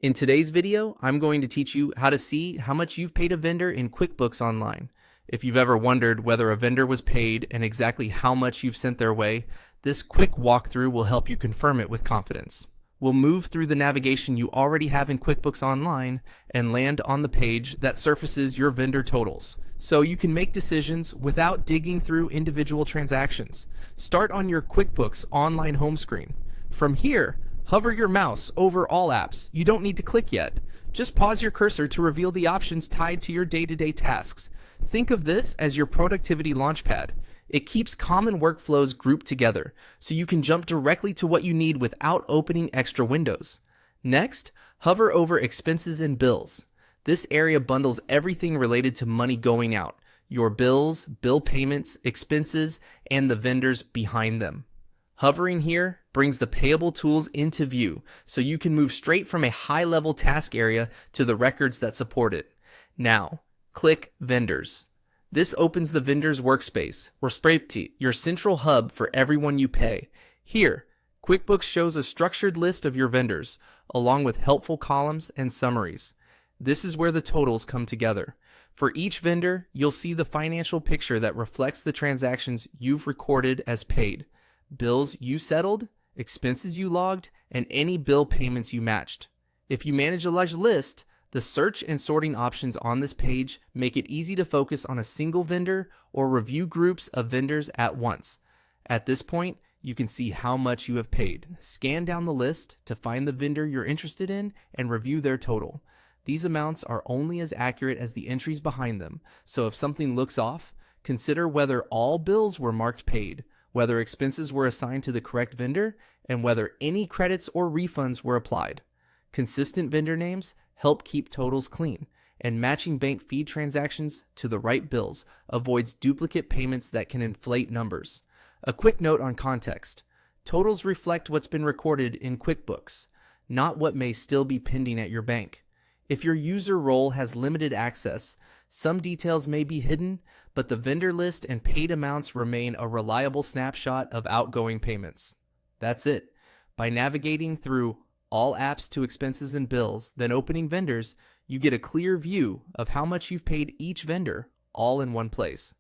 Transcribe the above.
In today's video, I'm going to teach you how to see how much you've paid a vendor in QuickBooks Online. If you've ever wondered whether a vendor was paid and exactly how much you've sent their way, this quick walkthrough will help you confirm it with confidence. We'll move through the navigation you already have in QuickBooks Online and land on the page that surfaces your vendor totals, so you can make decisions without digging through individual transactions. Start on your QuickBooks Online home screen. From here, hover your mouse over all apps. You don't need to click yet. Just pause your cursor to reveal the options tied to your day-to-day tasks. Think of this as your productivity launchpad. It keeps common workflows grouped together, so you can jump directly to what you need without opening extra windows. Next, hover over Expenses and Bills. This area bundles everything related to money going out, your bills, bill payments, expenses, and the vendors behind them. Hovering here brings the payable tools into view, so you can move straight from a high-level task area to the records that support it. Now, click Vendors. This opens the Vendors workspace, or spreadsheet, your central hub for everyone you pay. Here, QuickBooks shows a structured list of your vendors, along with helpful columns and summaries. This is where the totals come together. For each vendor, you'll see the financial picture that reflects the transactions you've recorded as paid, bills you settled, expenses you logged, and any bill payments you matched. If you manage a large list, the search and sorting options on this page make it easy to focus on a single vendor or review groups of vendors at once. At this point, you can see how much you have paid. Scan down the list to find the vendor you're interested in and review their total. These amounts are only as accurate as the entries behind them, so if something looks off, consider whether all bills were marked paid, whether expenses were assigned to the correct vendor, and whether any credits or refunds were applied. Consistent vendor names help keep totals clean, and matching bank feed transactions to the right bills avoids duplicate payments that can inflate numbers. A quick note on context. Totals reflect what's been recorded in QuickBooks, not what may still be pending at your bank. If your user role has limited access, some details may be hidden, but the vendor list and paid amounts remain a reliable snapshot of outgoing payments. That's it. By navigating through all apps to expenses and bills, then opening vendors, you get a clear view of how much you've paid each vendor, all in one place.